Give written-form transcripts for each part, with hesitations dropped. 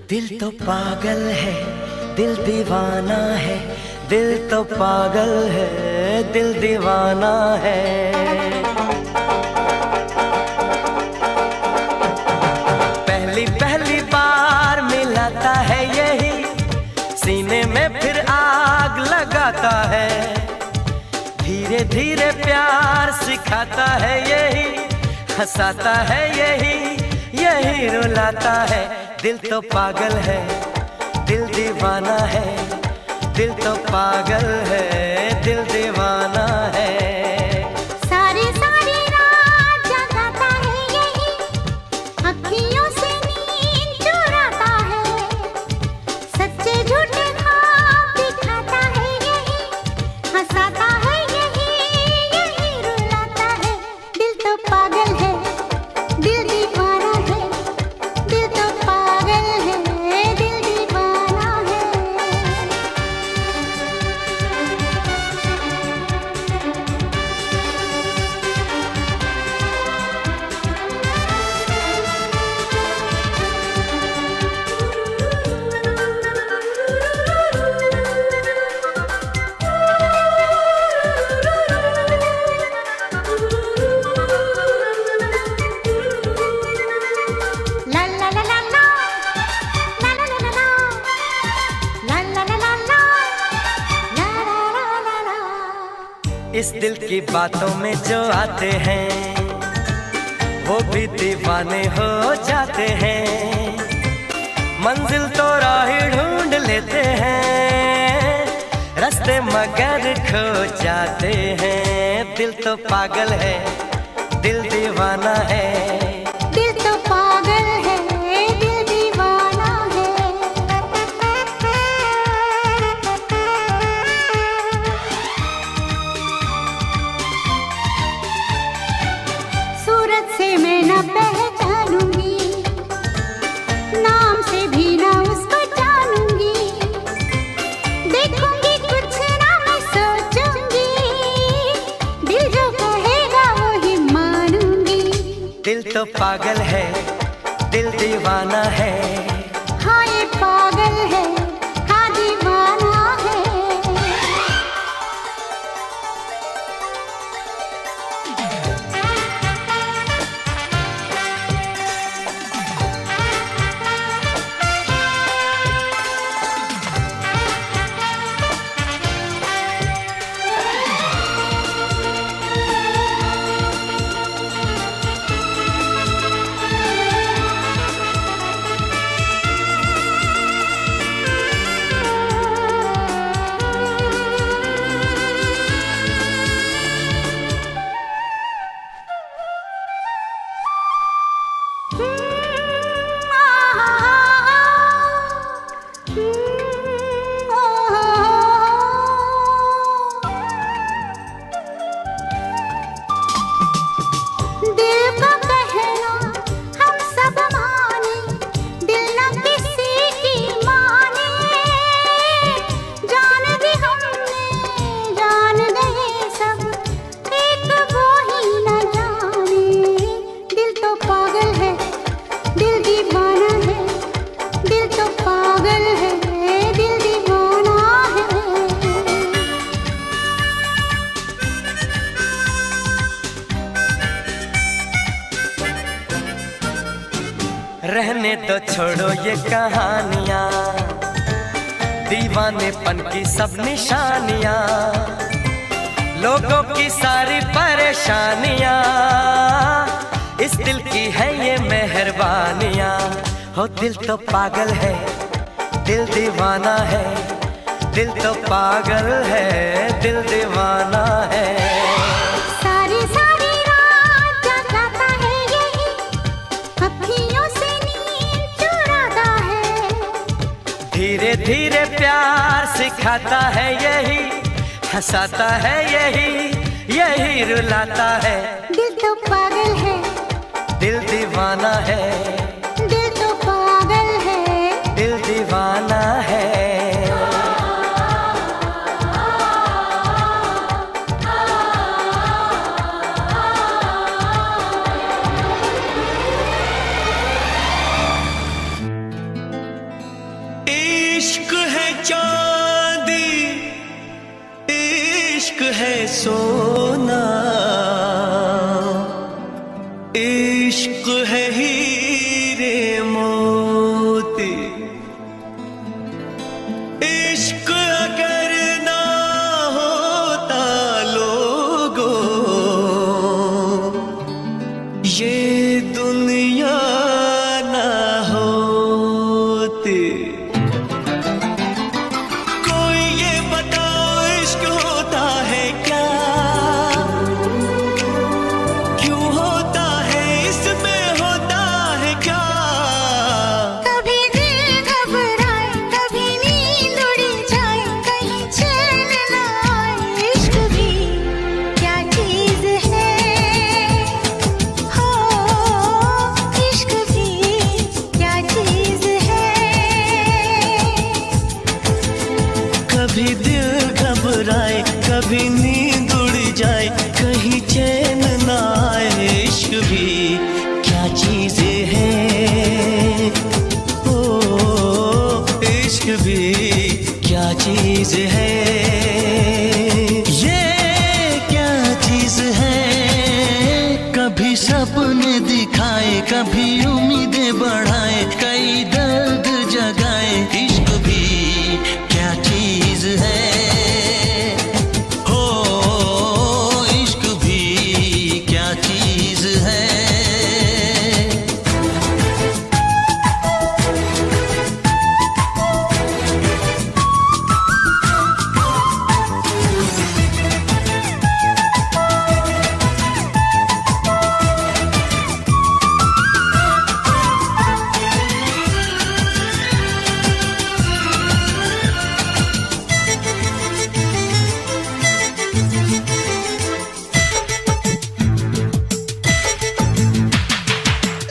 दिल तो पागल है, दिल दीवाना है, दिल तो पागल है, दिल दीवाना है। पहली पहली बार मिलाता है यही, सीने में फिर आग लगाता है। धीरे धीरे प्यार सिखाता है यही, हंसाता है यही, यही रुलाता है। दिल तो पागल है, दिल दीवाना है, दिल तो पागल है, दिल दीवाना है। सारी सारी रात जगाता है यही, अखियों से नींद चुराता है। सच्चे झूठे ख्वाब दिखाता है यही, हंसाता है यही, यही रुलाता है। दिल तो पागल है, दिल दीवाना है, दिल तो पागल है, दिल दीवाना है। La la la la la, la la la la la, la la la la la, la la la la। इस दिल की बातों में जो आते हैं, वो भी दीवाने हो जाते हैं। मंजिल तो राह ढूंढ लेते हैं, रास्ते मगर खो जाते हैं। दिल तो पागल है, दिल दीवाना है। दिल तो पागल है, दिल दीवाना है। सूरत से मैं न पहचानूंगी, नाम से भी न उसको जानूंगी। देखूंगी कुछ ना मैं सोचूंगी, दिल जो कहेगा वो ही मानूंगी। दिल तो पागल है, दिल दीवाना है। हाँ ये पागल है, हाँ दीवाना है। दिल का कहना हम सब माने, दिल न किसी की माने। जान दी हमने, जान गए सब, एक वो ही न जाने। दिल तो पागल है, दिल दीवाना है, दिल तो पागल है, दिल दीवाना है। रहने तो छोड़ो ये कहानियाँ, दीवानेपन की सब निशानियाँ, लोगों की सारी परेशानियाँ, इस दिल की है ये मेहरबानियाँ। हो दिल तो पागल है, दिल दीवाना है, दिल तो पागल है, दिल दीवाना है। सारी सारी रात जगाता है यही, अखियों से नींद चुराता है। धीरे धीरे प्यार सिखाता है यही, हंसाता है यही, यही रुलाता है। दिल तो पागल है, दिल दीवाना है। दिल तो पागल है, इश्क है हीरे मोती, इश्क अगर ना होता लोगों, ये दुनिया ना होती। कोई ये बताओ इश्क होता है क्या, क्यों होता है, इसमें होता है क्या? कभी दिल घबराए, कभी नींद उड़ जाए, कहीं चैन न आए। इश्क भी क्या चीज है, हो इश्क भी क्या चीज है। कभी दिल घबराए, कभी नींद उड़ जाए, कहीं चैन ना आए। इश्क भी क्या चीज है, ओ इश्क भी क्या चीज है। ये क्या चीज है, कभी सपने दिखाए, कभी उम्मीदें बढ़ाए, कई दर्द जगाए। इश्क भी क्या चीज है, हो इश्क भी क्या चीज है।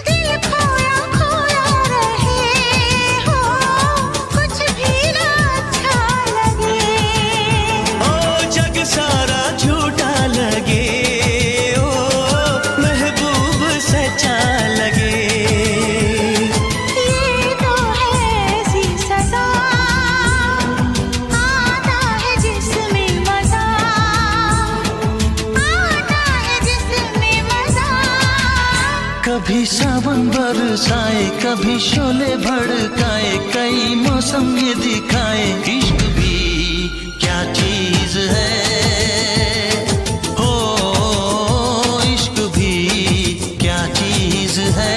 दिल खोया खोया रहे हो, कुछ भी ना अच्छा लगे। ओ जग सारा झूठा लगे, ओ महबूब सच्चा लगे। ये तो है ऐसी सजा, आता है जिसमें मजा, आता है जिसमें मजा। कभी सावन बरसाए, कभी शोले भड़काए, कई मौसम ये दिखाए। इश्क भी क्या चीज है, हो इश्क भी क्या चीज है।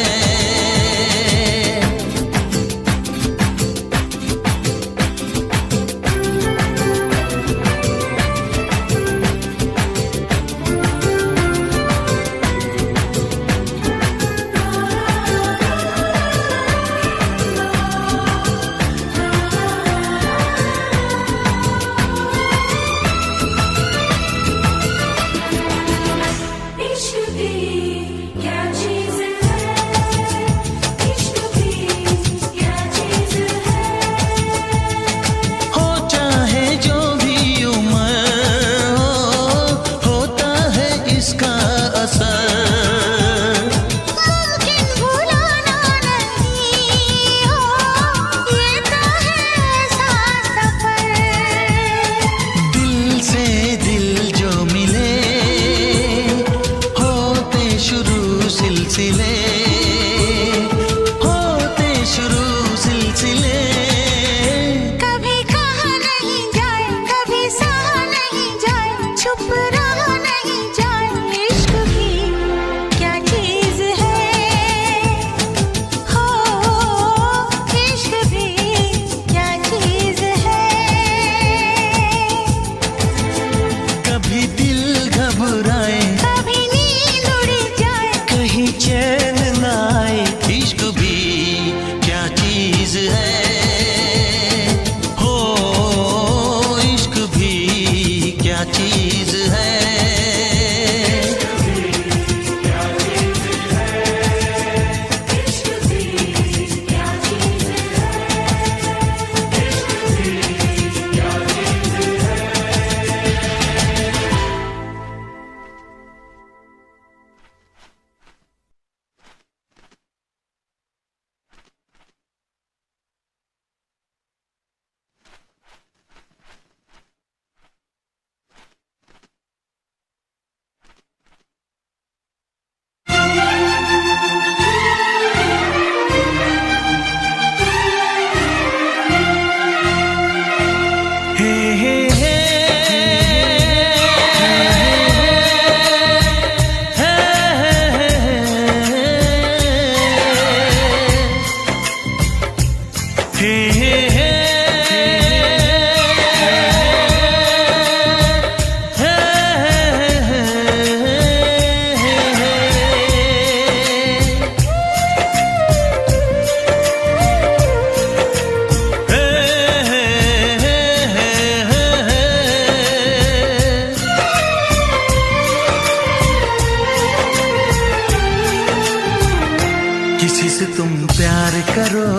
किसी से तुम प्यार करो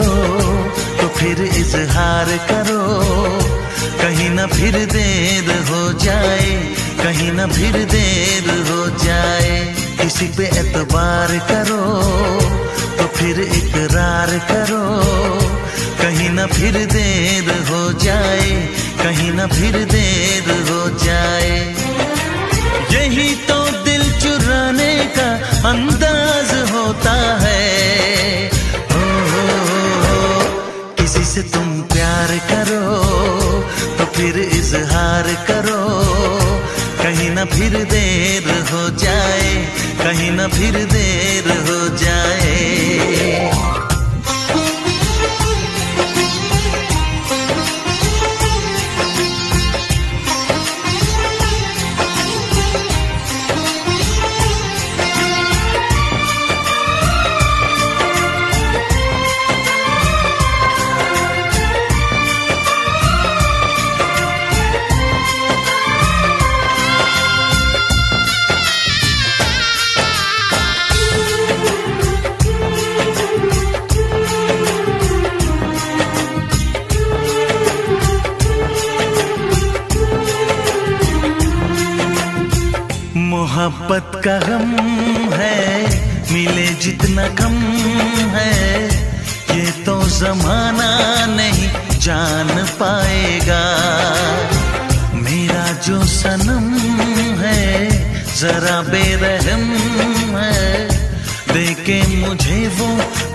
तो फिर इजहार करो, कहीं ना फिर देर हो जाए, कहीं ना फिर देर हो जाए। किसी पे एतबार करो तो फिर इकरार करो, कहीं ना फिर देर हो जाए, कहीं ना फिर देर हो जाए। यही तो दिल चुराने का अंदाज होता है। किसी से तुम प्यार करो तो फिर इजहार करो, कहीं ना फिर देर हो जाए, कहीं ना फिर देर हो जाए। मोहब्बत का गम है, मिले जितना कम है, ये तो जमाना नहीं जान पाएगा। मेरा जो सनम है जरा बेरहम है, देखे मुझे वो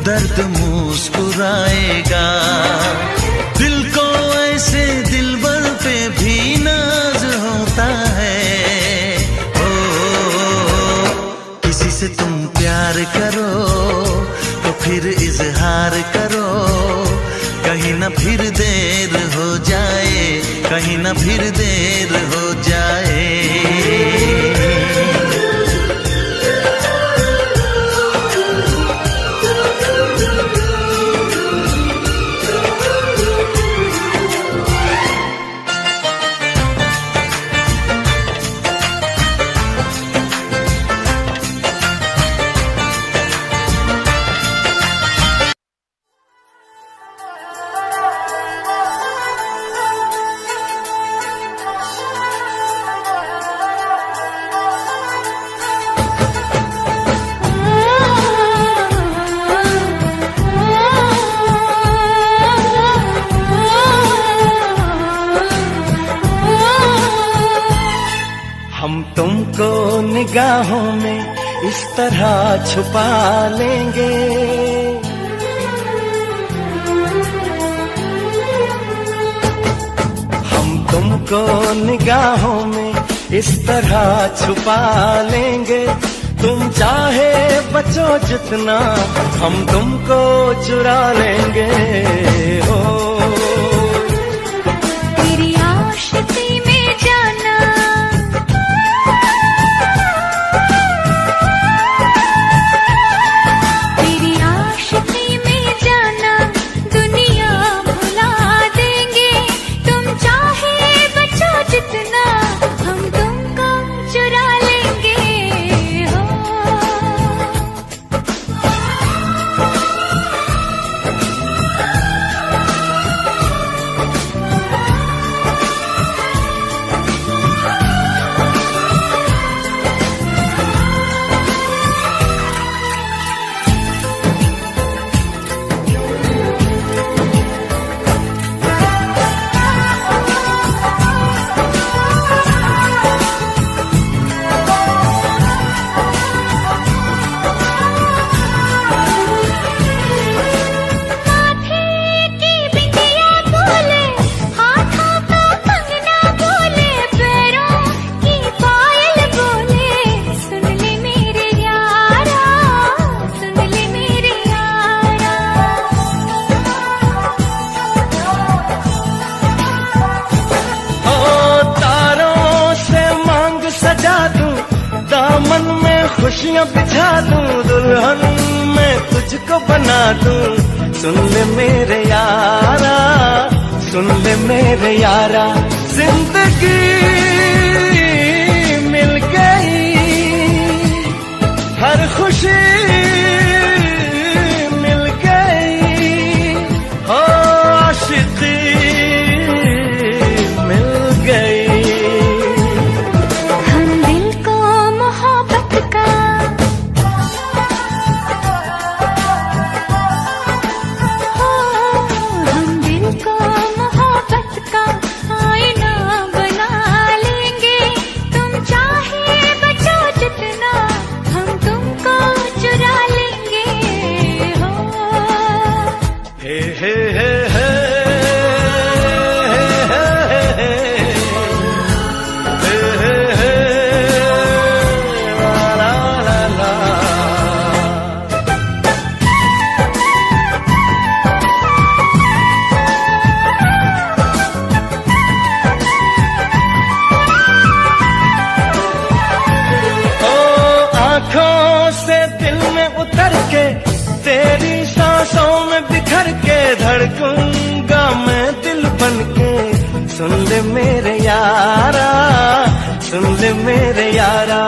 दर्द मुस्कुराएगा। दिल को ऐसे दिलबर पे भी नाज होता है। किसी से तुम प्यार करो तो फिर इजहार करो, कहीं ना फिर देर हो जाए, कहीं ना फिर देर हो जाए। हम तुमको निगाहों में इस तरह छुपा लेंगे, हम तुमको निगाहों में इस तरह छुपा लेंगे। तुम चाहे बचो जितना हम तुमको चुरा लेंगे। हो तेरी आशिकी में जाना, तेरी आशिकी में जाना दुनिया भुला देंगे। तुम चाहे बचो जितना हम तुमको चुरा लेंगे। हो दामन में खुशियां बिछा दूं, दुल्हन मैं तुझको बना दूं। सुन ले मेरे यारा, सुन ले मेरे यारा, जिंदगी मिल गई, हर खुशी सांसों से दिल में उतर के, तेरी सांसों में बिखर के धड़कूंगा मैं दिल बन के। सुन ले मेरे यारा, सुन ले मेरे यारा।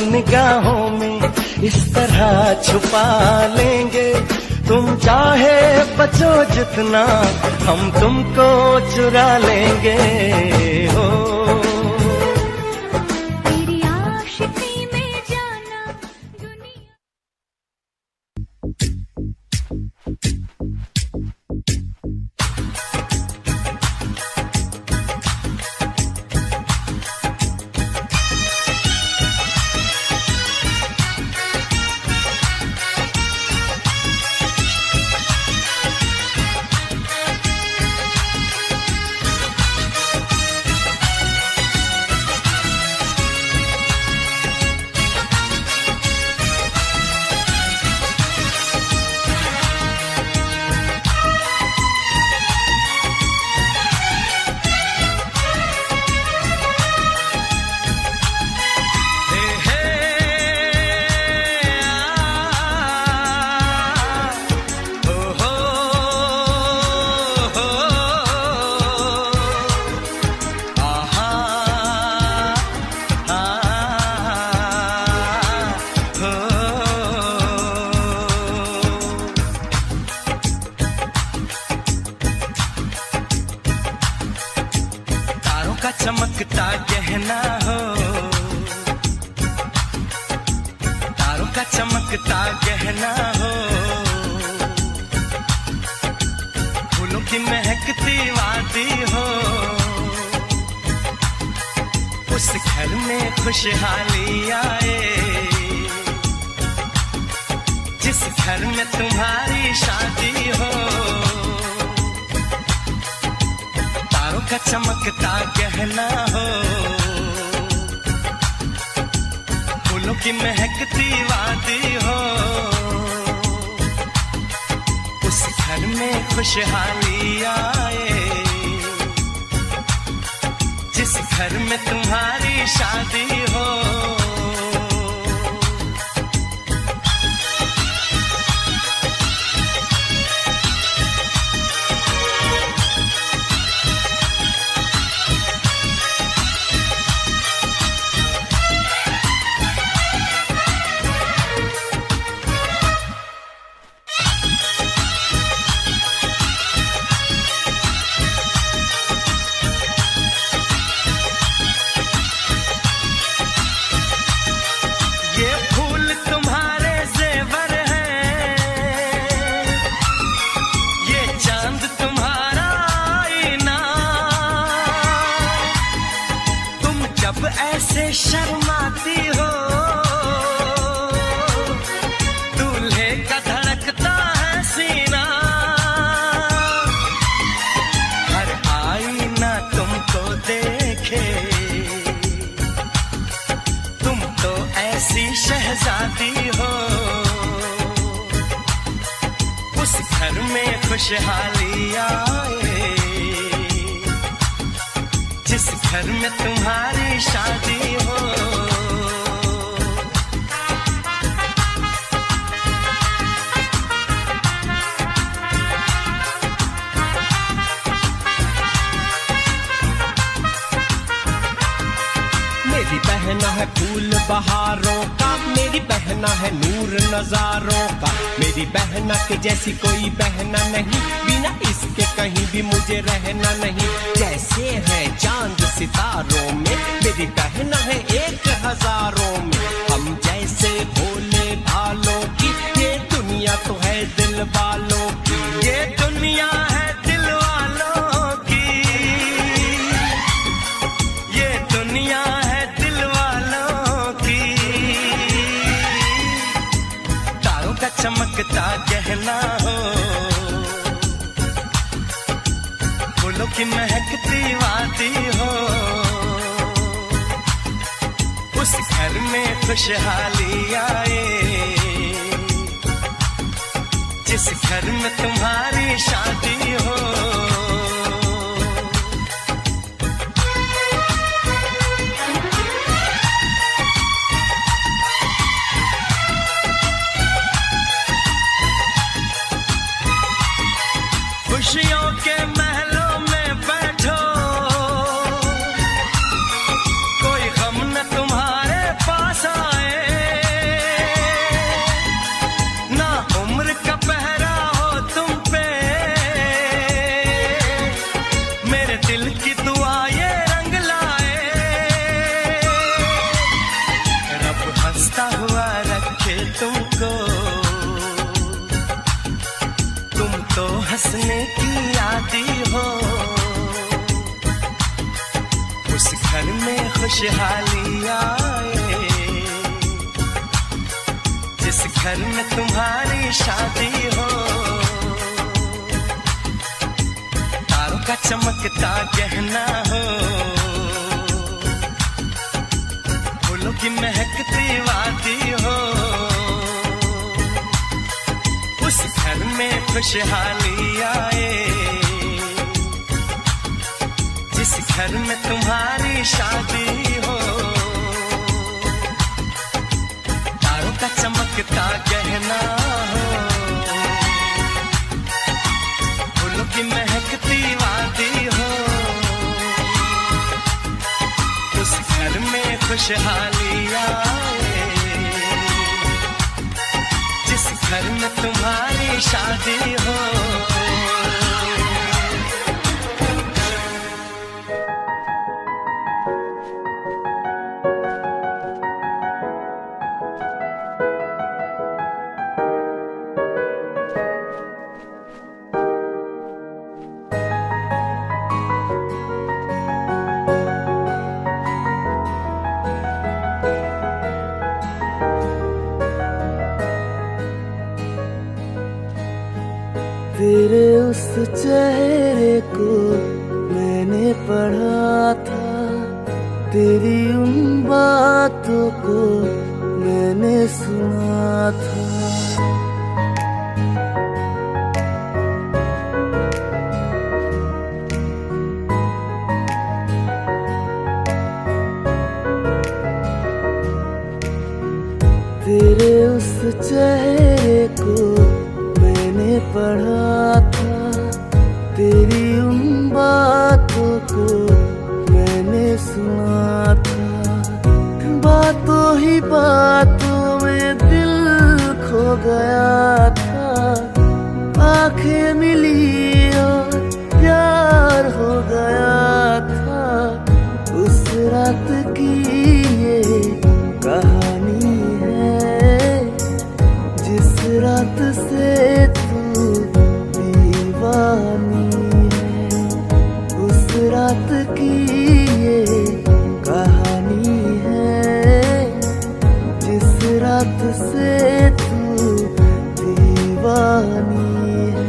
निगाहों में इस तरह छुपा लेंगे, तुम चाहे बचो जितना हम तुमको चुरा लेंगे हो। तेरी आशिकी में जाना दुनिया। चमकता गहना हो, तारों का चमकता गहना हो, फूलों की महकती वादी हो, उस घर में खुशहाली आए जिस घर में तुम्हारी शादी हो। का चमकता गहना हो, फूलों की महकती वादी हो, उस घर में खुशहाली आए जिस घर में तुम्हारी शादी हो। ऐसे शर्माती हो, दूल्हे का धड़कता है सीना, हर आईना तुमको देखे, तुम तो ऐसी शहजादी हो, उस घर में खुशहाली आए जिस घर में तुम्हारी शादी हो। मेरी बहन है फूल बहारों का, मेरी बहना है नूर नजारों का। मेरी बहना के जैसी कोई बहना नहीं, बिना इसके कहीं भी मुझे रहना नहीं। जैसे है चांद सितारों में, मेरी बहना है एक हजारों में। हम जैसे भोले भालों की, ये दुनिया तो है दिल वालों की। ये दुनिया है दिल वालों की, ये दुनिया है दिल वालों की। तारों का चमकता गहना हो, फूलों की महकती वादी हो। उस घर में खुशहाली आए, जिस घर में तुम्हारी शादी हो। खुशियों के महलों में बैठो, कोई गम न तुम्हारे पास आए। ना उम्र का पहरा हो तुम पे, मेरे दिल की दुआ ये रंग लाए। रब हंसता हुआ रखे तुमको, तुम तो हंसने की आदी हो। उस घर में खुशहाली आए, जिस घर में तुम्हारी शादी हो। तारों का चमकता गहना हो, फूलों की महकती वादी हो। उस घर में खुशहाली आए, जिस घर में तुम्हारी शादी हो। तारों का चमकता गहना हो, फूलों की महकती वादी हो। उस घर में खुशहाली आए, जिस घर में तुम्हारी शादी हो। तेरे उस चेहरे को मैंने पढ़ा था, तेरी उन बातों को मैंने सुना था। तेरे उस चेहरे को मैंने पढ़ा था, तेरी उन बातों को मैंने सुना था। बातों ही बातों में दिल खो गया था, आंखें मिली और प्यार हो गया था। उस रात की ये कहानी है, जिस रात से तू दीवानी है। उस रात की ये कहानी है, जिस रात से तू दीवानी है।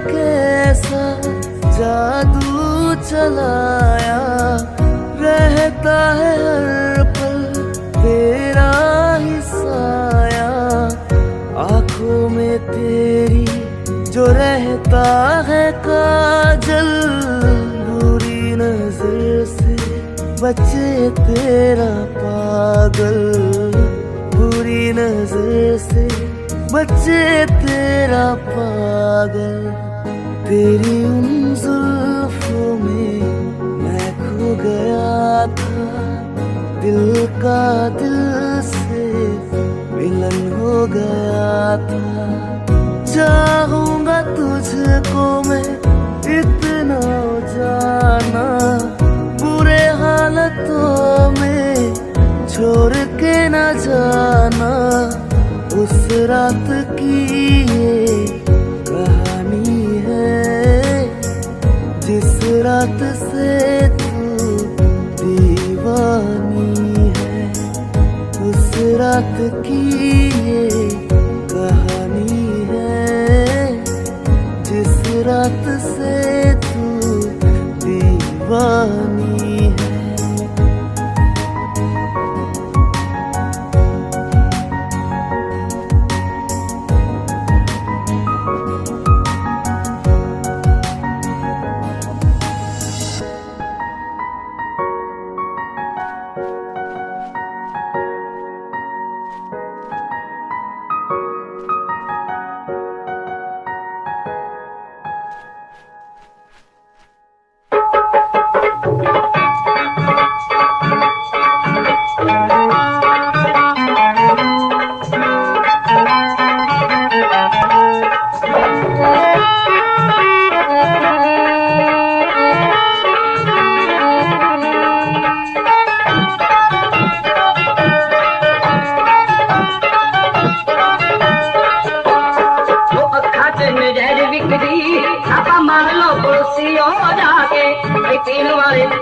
कैसा जादू चलाया, रहता है हर पल तेरा ही साया। तेरी जो रहता है काजल, बुरी नजर से बचे तेरा पागल, बुरी नजर से बचे तेरा पागल। तेरी उन जुल्फों में मैं खो गया था, दिल का दिल से मिलन हो गया था। चाहूंगा तुझको मैं इतना जाना, बुरे हालतों में छोड़ के न जाना। उस रात की ये कहानी है, जिस रात से तू दीवानी है। उस रात की ये कहानी है, जिस रात से तू दीवानी है।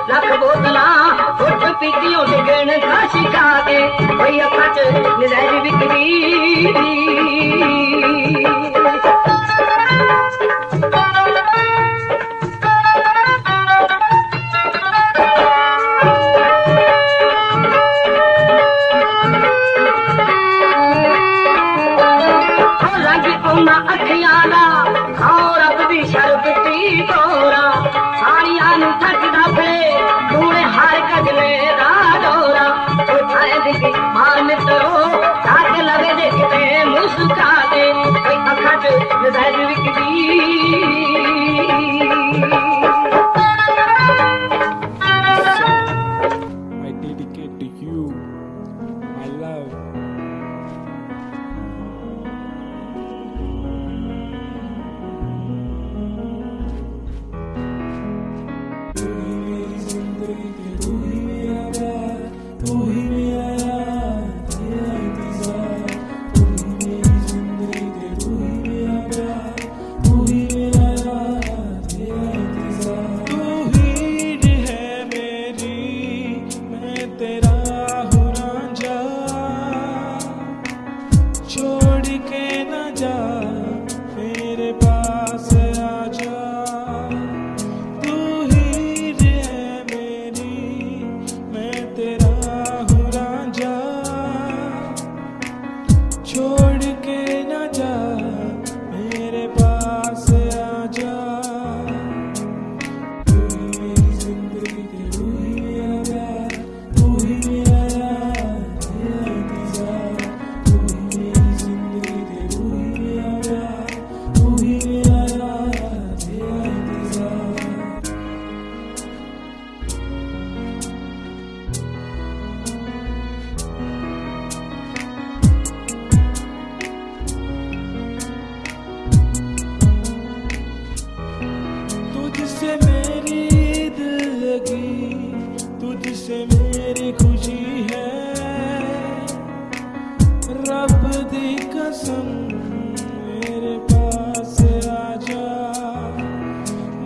लख बोतला उठ पीतियों डिगण का शिका के भई अखा च नज़र विकदी। रंग उन्ना अखियां दा और रब दी शरबती तोरा साड़ियां नू थकदा फिरे तूने हर कजले दा डोरा उठाए दिखी मार मित्रो ताके लगे देखते मुस्का दे कोई अखा च नज़र विकदी। I dedicate to you, my love. तुझसे मेरी खुशी है, रब दी कसम मेरे पास आजा।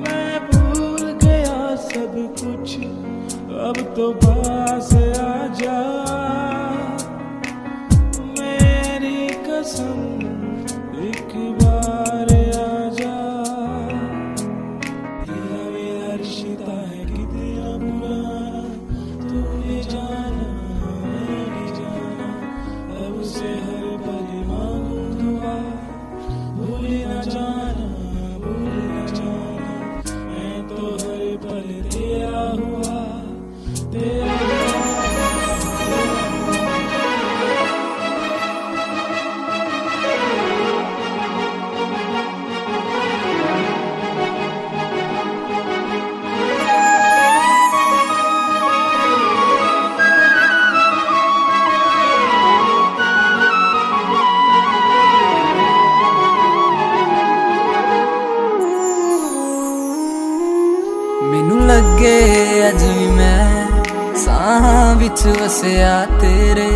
मैं भूल गया सब कुछ, अब तो पास आजा। मेरी कसम एक बार आजा। मेरा रिश्ता है कितना पुराना, तूने जाना मैंने जाना। अब से हर पल मांगू दुआ, विच वसिया तेरे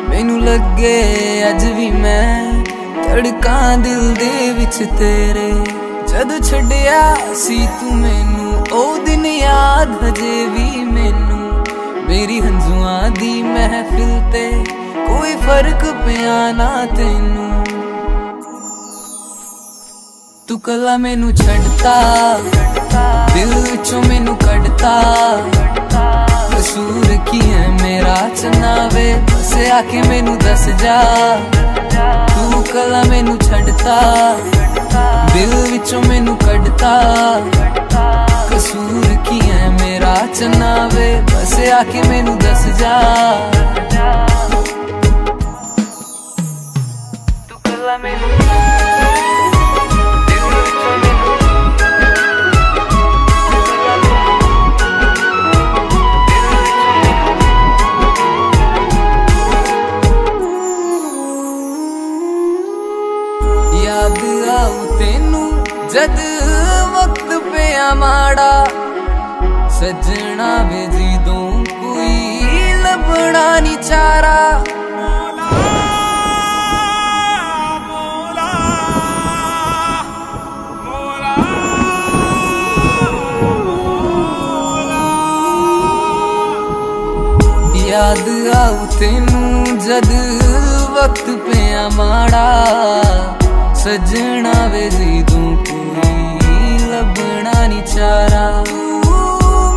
मैनू लगे अज भी मैं धड़कां दिल दे विच तेरे जद छड्डिया सी तू मैनू ओ दिन याद हजे भी मैनू मेरी हंजुआं दी महफिल ते कोई फर्क पिया ना तैनू तू कला मैनू छड्डता दिल विचों मैनू कड्डता कसूर की है मेरा चनावे बस आके मैनू दस जा तू कला मैनू छड्डता दिल विचों मैनू कड्डता कसूर की है मेरा चनावे बस आके मैनू दस जा तू कला मैनू याद आऊ तेनू जद वक्त पे माड़ा सजना वे जिदों कोई लभना नी चारा याद आऊ तेनू जद वक्त पे माड़ा सजना वे जिदों कोई लभना नी चारा तू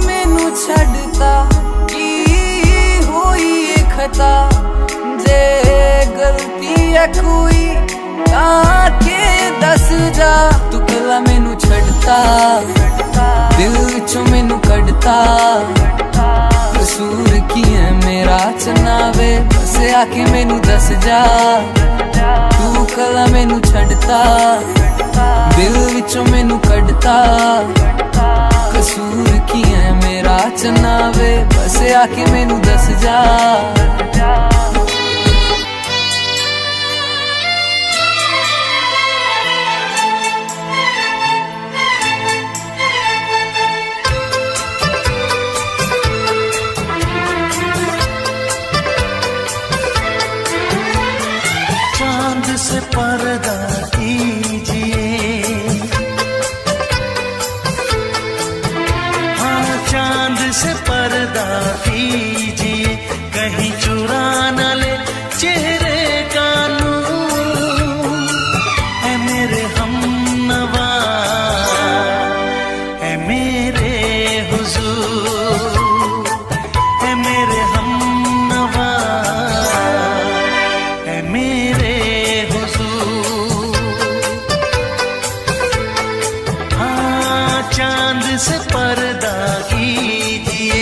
मैनू छड्डता की होई ए खता जे गलती है कोई ताके दस जा तू कला मैनू छड्डता दिल विचों मैनू कड्डता कसूर की है मेरा चनावे बस आके मैनू दस जा तू कला मैनू छड्डता दिल विचों मैनू कड्डता कसूर की है मेरा चनावे बस आके मैनू दस जा से पर्दा कीजिए हाँ चांद से पर्दा कीजिए कहीं चुरा न ले चेहरे का नूर है मेरे हमनवा है मेरे हुजूर है मेरे हमनवा है मेरे चांद से पर्दा कीजिए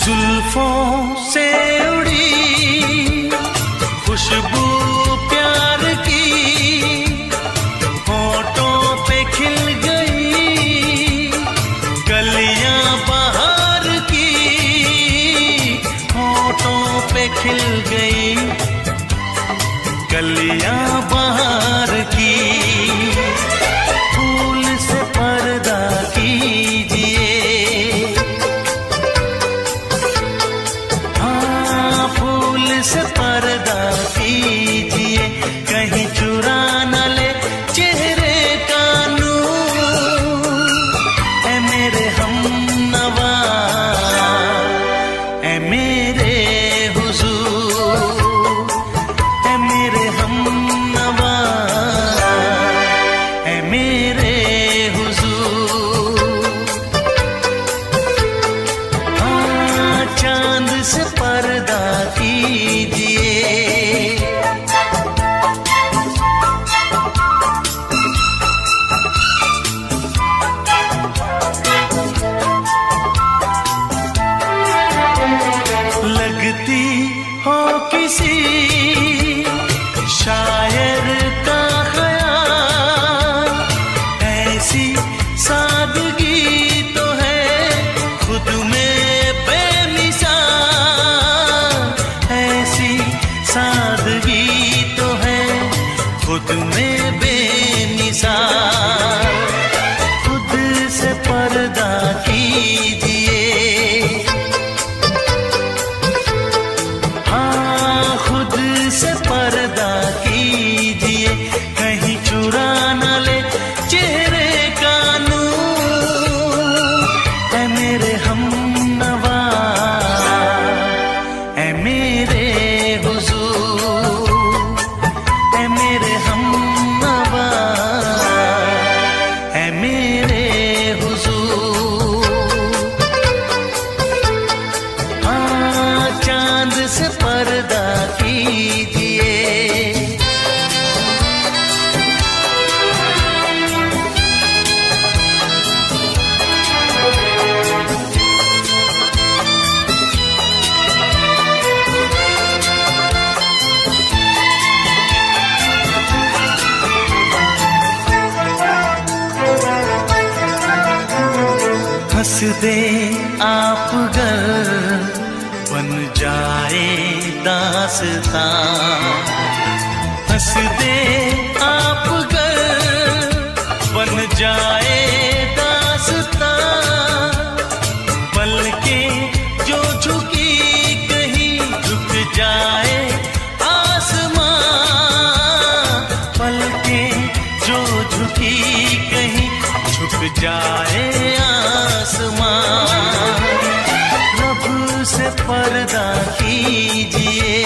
जुल्फों से उड़ी खुशबू प्यार की होठों पे खिल गई कलियां बहार की होठों पे खिल गई कलियां बहार की फूल से पर्दा कीजिए से पर्दा कीजिए कहीं चुरा न ले चेहरे का नूर है मेरे हमनवा है मेरे हुजूर है मेरे हमनवा है मेरे हुजूर हाँ चांद से पर्दा कीजिए लगती हो किसी शायर का ख्याल मेरे हमनवा, ऐ मेरे हुजूर, ऐ मेरे हमनवा, ऐ मेरे हुजूर। हाँ, चांद से पर्दा कीजिए, हंस दे आप गर बन जाए दास्तां, हंस दे आप गर बन जाए दास्तां। पलके जो झुकी कहीं झुक जाए आसमां, पलके जो झुकी कहीं झुक जाए आसमां। रब से पर्दा कीजिए,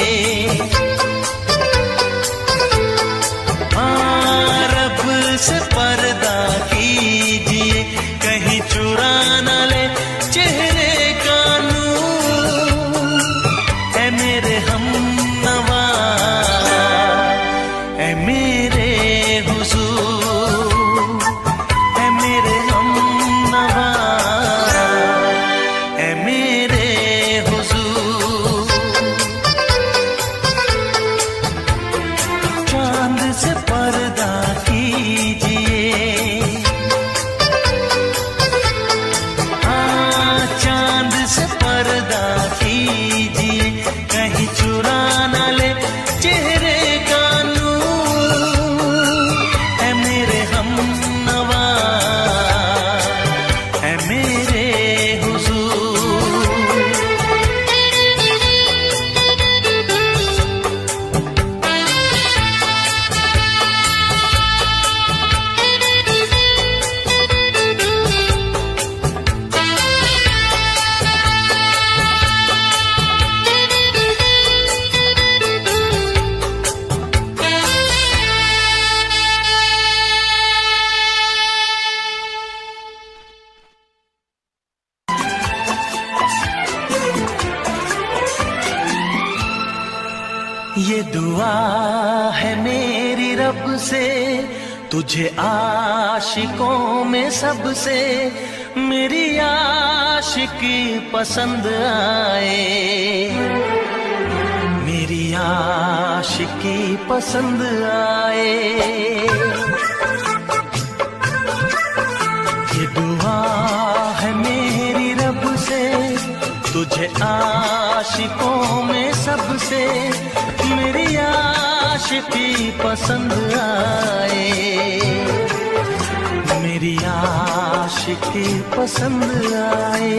हाँ, रब से पर्दा कीजिए, कहीं चुरा न ले चेहरे का नूर। ऐ मेरे हमनवा, ऐ मेरे हुजूर, ऐ मेरे हमनवा, ऐ मेरे हुजूर। चांद से पर्दा कीजिए, हाँ, चांद से पर्दा कीजिए, कहीं चुरा न ले चेहरे का नूर। ऐ मेरे हमनवा, ऐ मेरे हुजूर। ये दुआ है मेरी रब से, तुझे आशिकों में सबसे मेरी आशिकी पसंद आए, मेरी आशिकी पसंद आए। ये दुआ है मेरी रब से, तुझे आशिकों में सबसे मेरी आशिकी पसंद आए, मेरी आशिकी पसंद आए।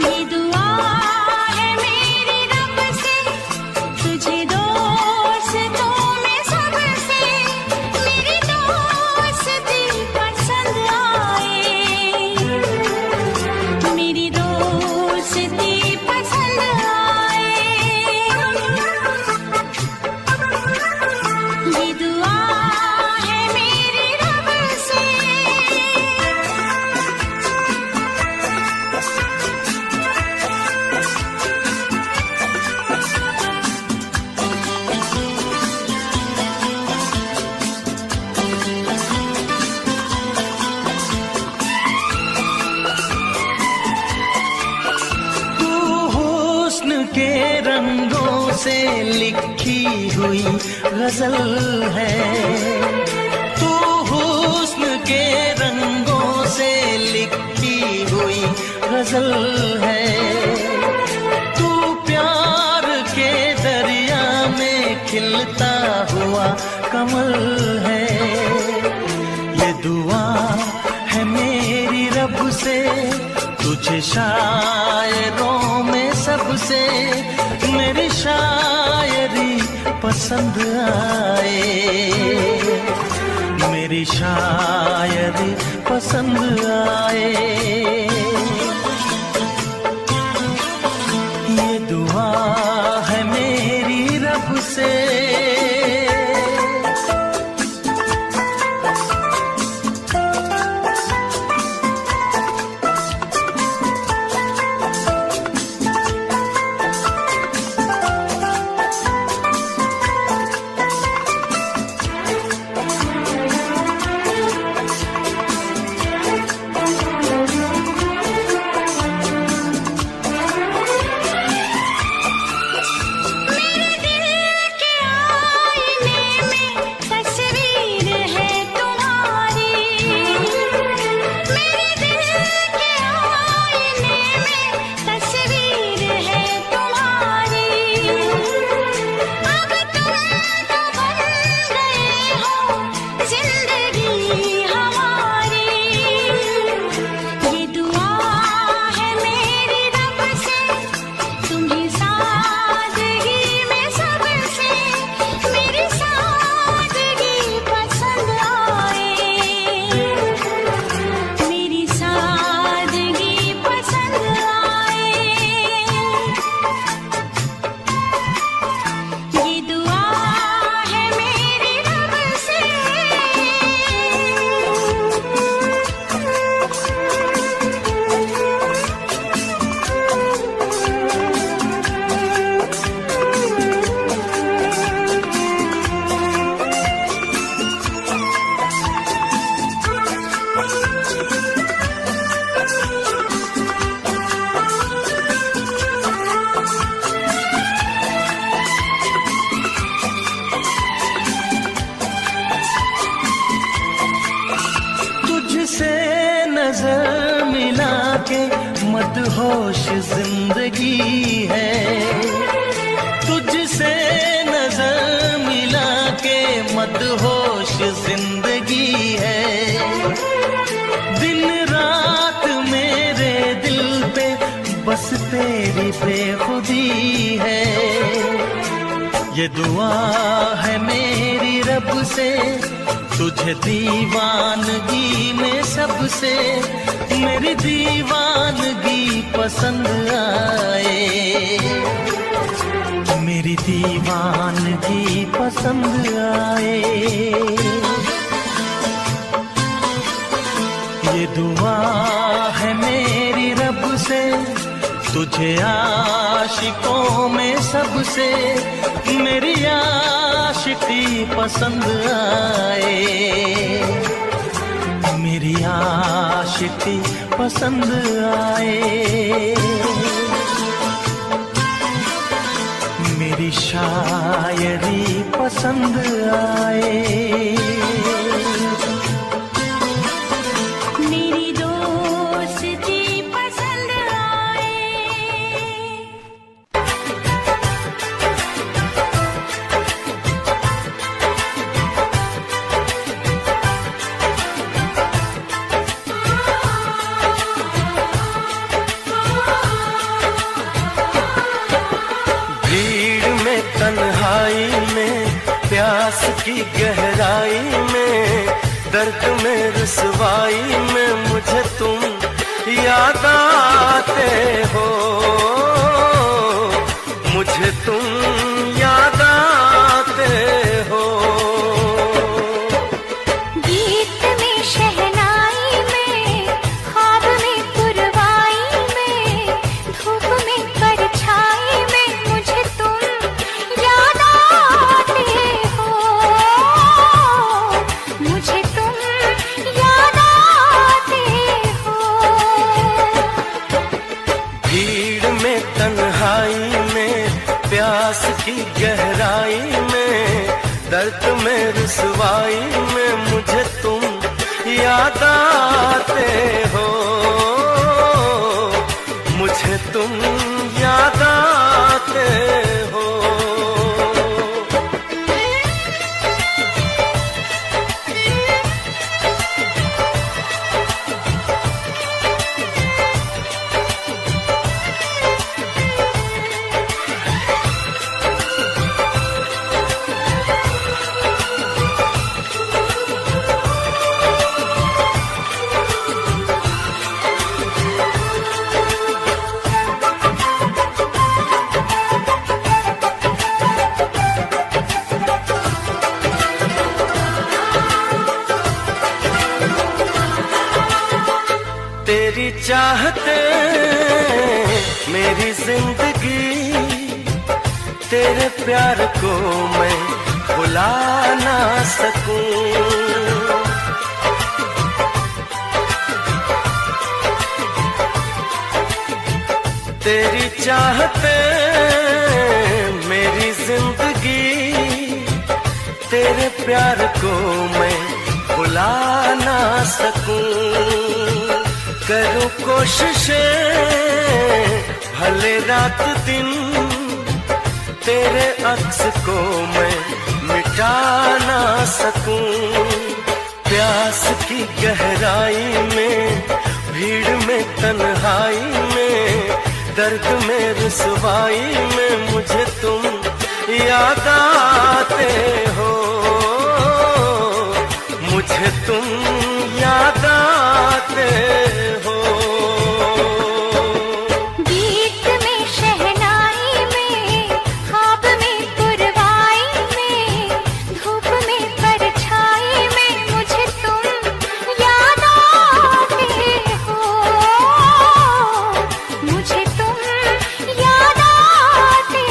ये दुआ है मेरी रब से, तुझे दोस्तों में सबसे मेरी दोस्ती पसंद आए, मेरी दोस्ती पसंद आए। ये दुआ है मेरी रब से। तू हुस्न के रंगों से लिखी हुई गजल है, तू हुस्न के रंगों से लिखी हुई गजल है। तू प्यार के दरिया में खिलता हुआ कमल है। ये दुआ है मेरी रब से, तुझे शायरों में सबसे मेरी शायरी पसंद आए, मेरी शायरी पसंद आए। ये दुआ है मेरी रब से, नजर मिला के मदहोश जिंदगी है, तुझसे नजर मिला के मदहोश जिंदगी है। दिन रात मेरे दिल पे बस तेरी बेखुदी है। ये दुआ है मेरी रब से, तुझे दीवानगी में सबसे मेरी दीवानगी पसंद आए, मेरी दीवानगी पसंद आए। ये दुआ है मेरी रब से, तुझे आशिकों में सबसे मेरी आशिकी पसंद आए, मेरी आशिकी पसंद आए। मेरी शायरी पसंद आए। प्यास की गहराई में, दर्द में रुसवाई में मुझे तुम याद आते हो, मुझे तुम याद आते हो। गीत में शहनाई में, ख्वाब में पुरवाई में, धूप में परछाई में मुझे तुम याद आते हो, मुझे तुम याद आते हो। भीड़ में तन्हाई में, प्यास की गहराई में, दर्द में रुसवाई में मुझे तुम याद आते हो, मुझे तुम याद आते हो। तेरी चाहते मेरी जिंदगी, तेरे प्यार को मैं भुला ना सकूं। तेरी चाहते मेरी जिंदगी, तेरे प्यार को मैं भुला ना सकूं। करूं कोशिशें भले रात दिन, तेरे अक्स को मैं मिटा ना सकूं। प्यास की गहराई में, भीड़ में, तन्हाई में, दर्द में, रुसवाई में मुझे तुम याद आते हो, मुझे तुम याद आते हो। गीत में, शहनाई में, ख्वाब में, पुरवाई में, धूप में, परछाई में मुझे तुम याद आते हो, मुझे तुम याद आते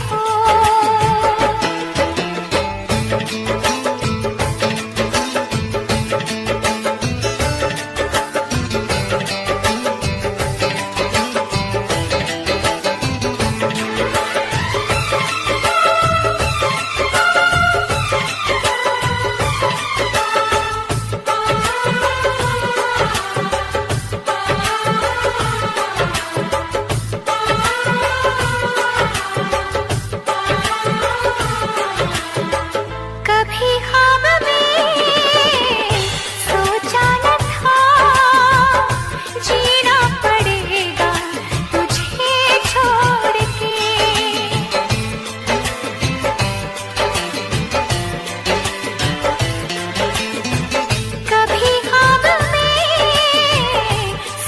हो। कभी ख्वाब में सोचा न था, जीना पड़ेगा तुझे छोड़ के। कभी ख्वाब में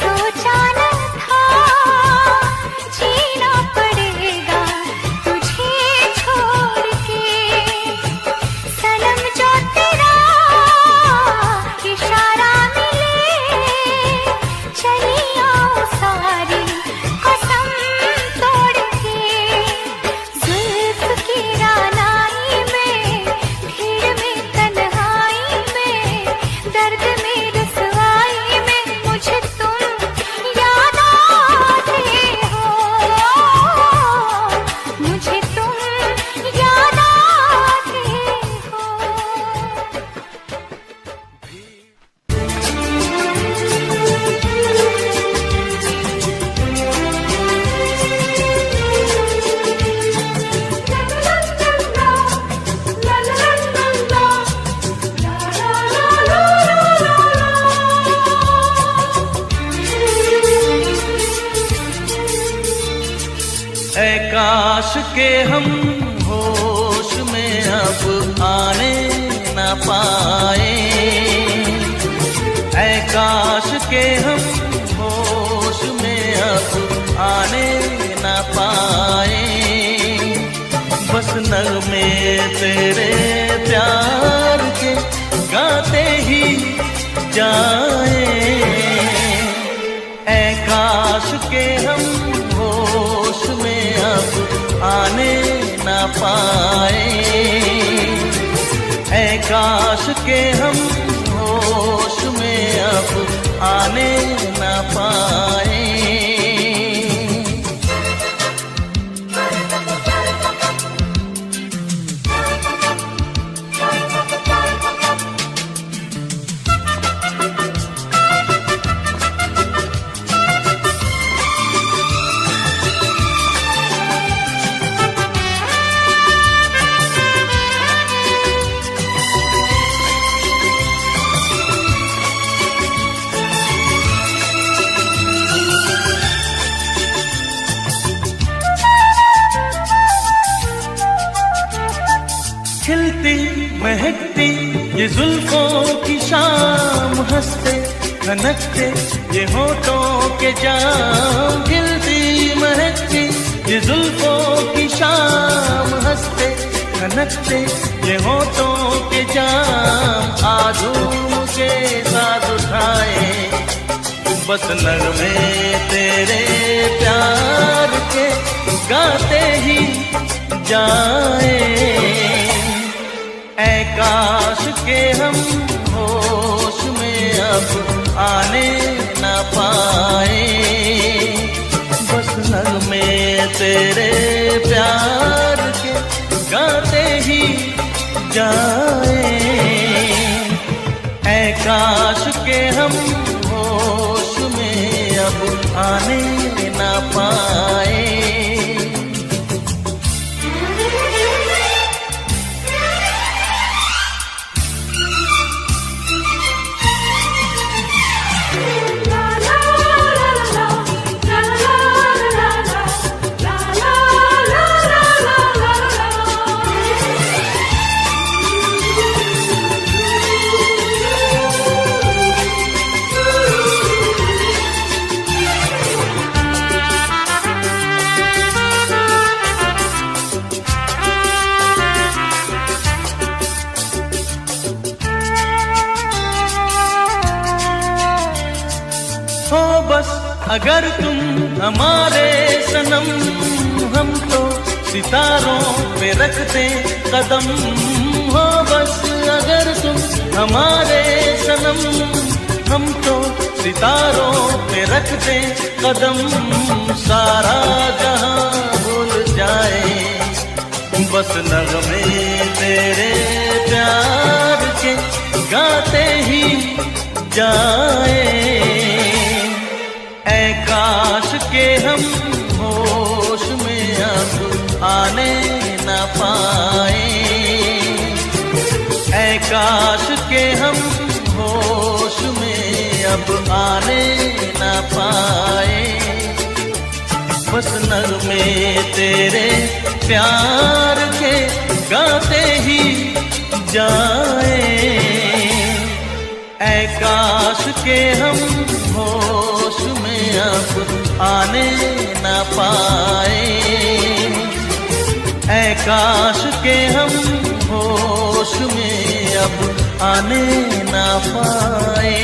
सोचा न था, जीना पड़ेगा तुझे छोड़ के। सनम जो तेरा इशारा मिले, चली आओ सारी कसम तोड़ के। जुल्फ की रानाई में, भीड़ में, तन्हाई में, दर्द में, रुसवाई में मुझे तुम याद आते हो, मुझे तुम याद आते हो। ऐ काश के हम होश में अब आने न पाए, ऐ काश के हम होश में अब आने न पाए। बस नगमे तेरे प्यार के गाते ही जाए, ऐ काश के हम होश में अब आने न पाए, ऐ काश के हम होश में अब आने न पाए। खिलती महकती ये जुल्फों की शाम, हंसते खनकते ये होठों के जाम। खिलती महकती ये जुल्फों की शाम, हंसते खनकते ये होठों के जाम। आधूम के साथ उठाए बस नगमे तेरे प्यार के गाते ही जाए। ऐ काश के हम होश में अब आने न पाए। बस नगमे तेरे प्यार के गाते ही जाए। ऐ काश के हम होश में अब आने न पाए। हो बस अगर तुम हमारे सनम, हम तो सितारों पे रखते कदम। हो बस अगर तुम हमारे सनम, हम तो सितारों पे रखते कदम। सारा जहां भूल जाए, बस नगमे तेरे प्यार के गाते ही जाए। ऐ काश के हम होश में अब आने न पाए। ऐ काश के हम होश में अब आने न पाए। बस नगमे तेरे प्यार के गाते ही जाए। ऐ काश के हम होश में अब आने न पाए। ऐ काश के हम होश में अब आने न पाए।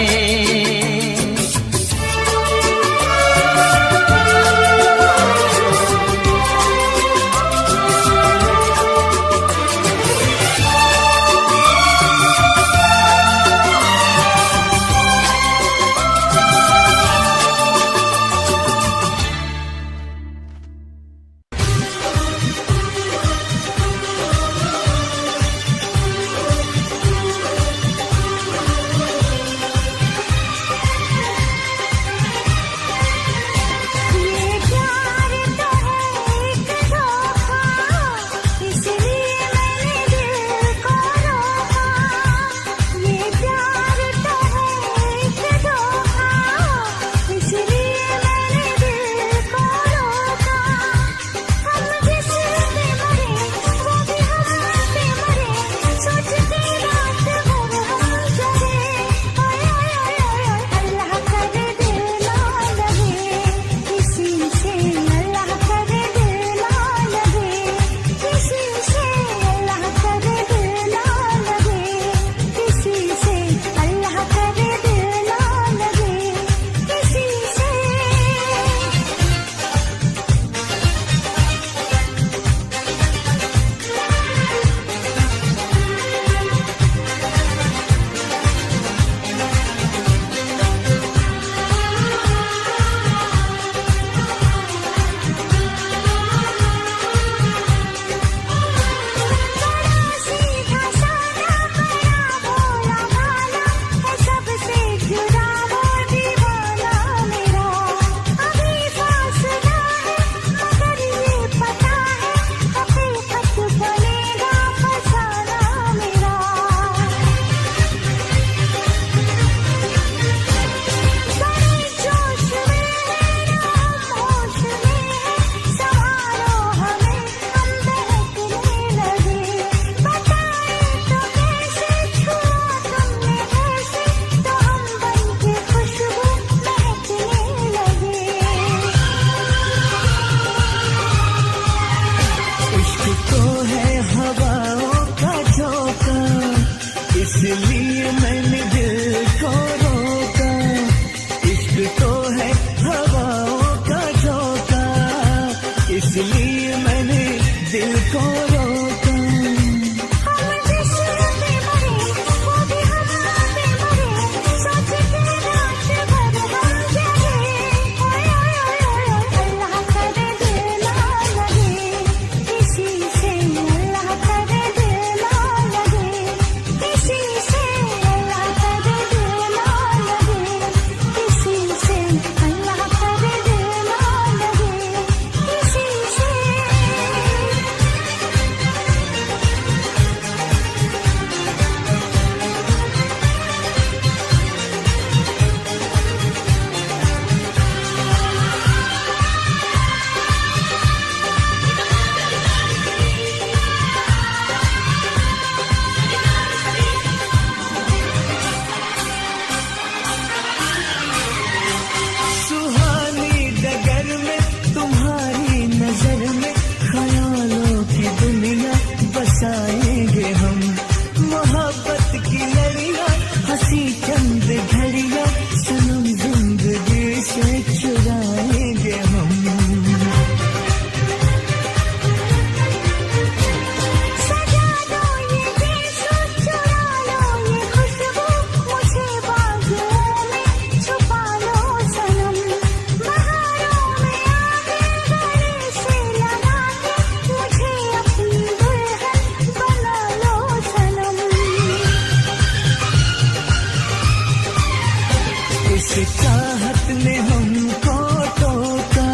चाहत ने हमको टोका,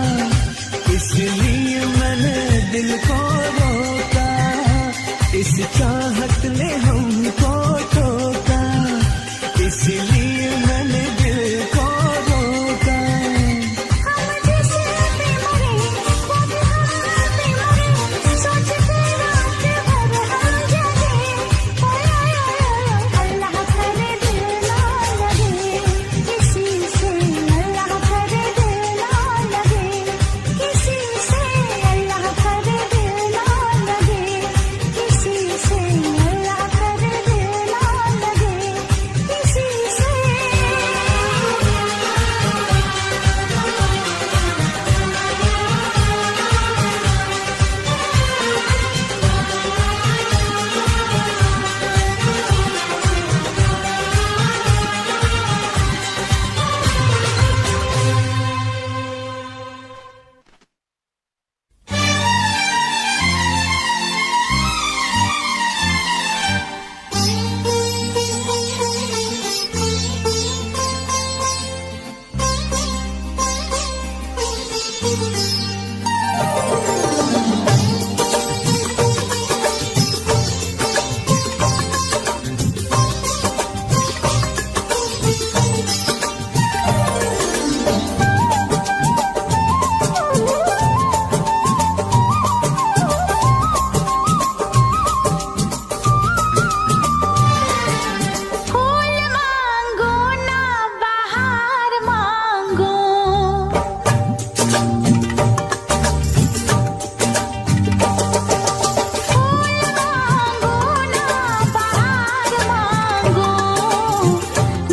इसलिए मैंने दिल को रोका। इस चाहत ने हमको टोका, इसलिए मैंने दिल को रोका। हम जैसे पे मरे वो भी हम पे मरे, सोचते रात भर हम जगे। अल्लाह करे दिल ना लगे किसी से, अल्लाह करे दिल ना लगे किसी से, अल्लाह करे दिल ना लगे किसी से, अल्लाह करे दिल ना लगे किसी से। फूल मांगो ना बहार मांगो, फूल मांगो ना बहार मांगो,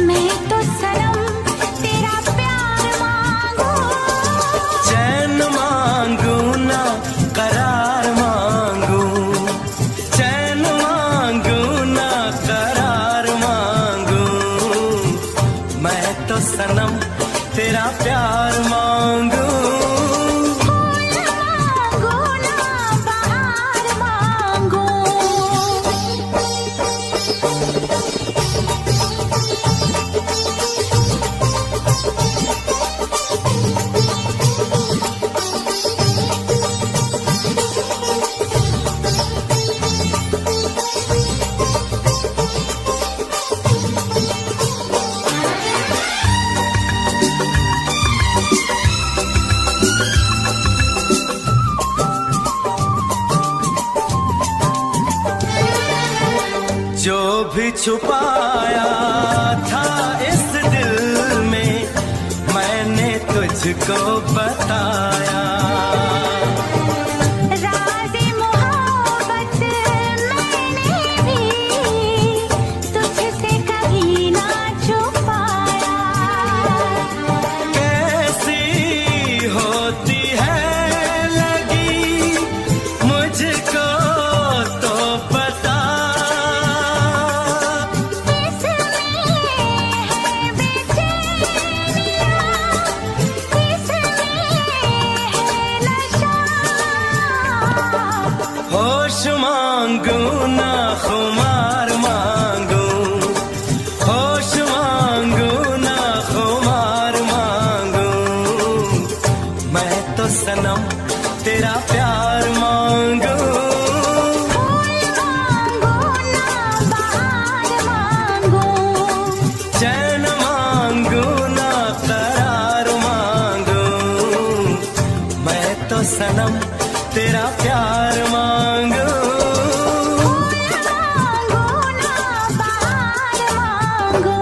मैं तो सनम तेरा प्यार मांगू। चैन मांगू ना करार मांगू, चैन मांगू ना करार मांगू, मैं तो सनम तेरा प्यार मांगू। फूल मांगो ना बहार मांगो। जो भी छुपाया था इस दिल में, मैंने तुझको बताया। राज़े मोहब्बत मैंने भी तुझसे कभी ना छुपाया। कैसी होती है लगी मुझको तो पता, इसमें है बेचैनियाँ, इसमें है नशा। होश मांगू ना खुमार मांगू, होश मांगू ना खुमार मांगू, मैं तो सनम तेरा प्यार मांगू। फूल मांगो ना बहार मांगो, चैन मांगू ना करार मांगू, मैं तो सनम तेरा प्यार मांगू। फूल मांगो ना बहार मांगो।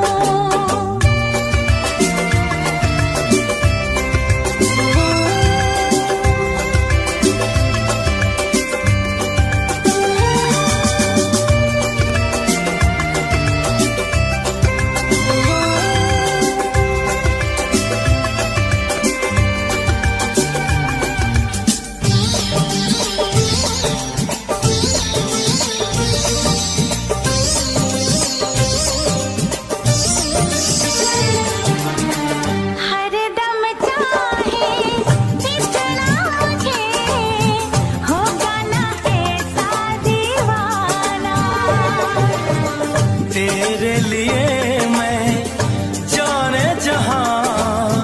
तेरे लिए मैं जाने जहां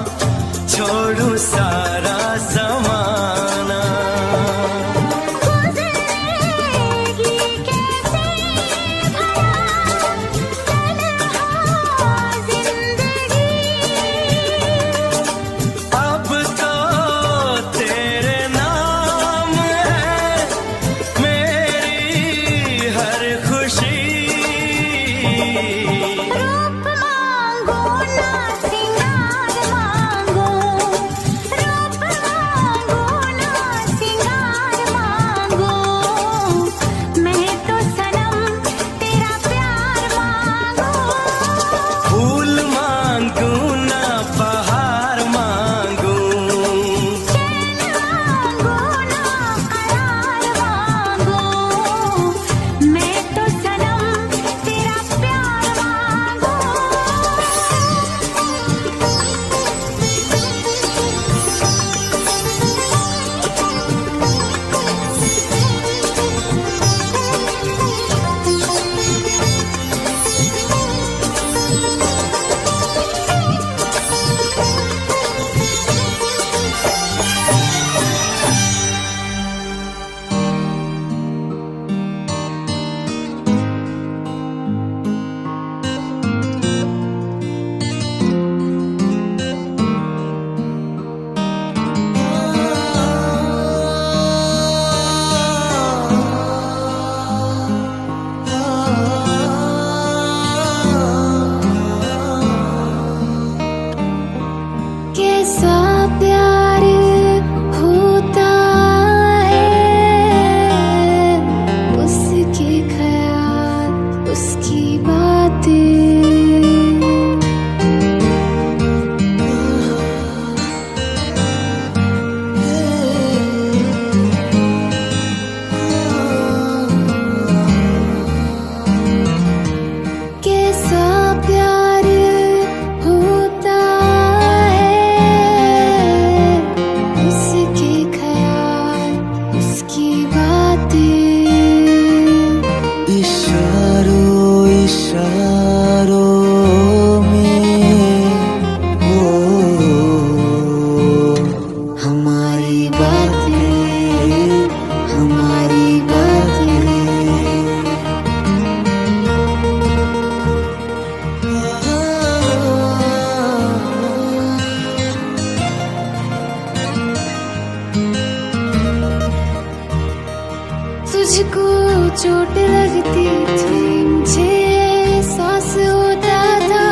चोट लगती थी मुझे एहसास होता था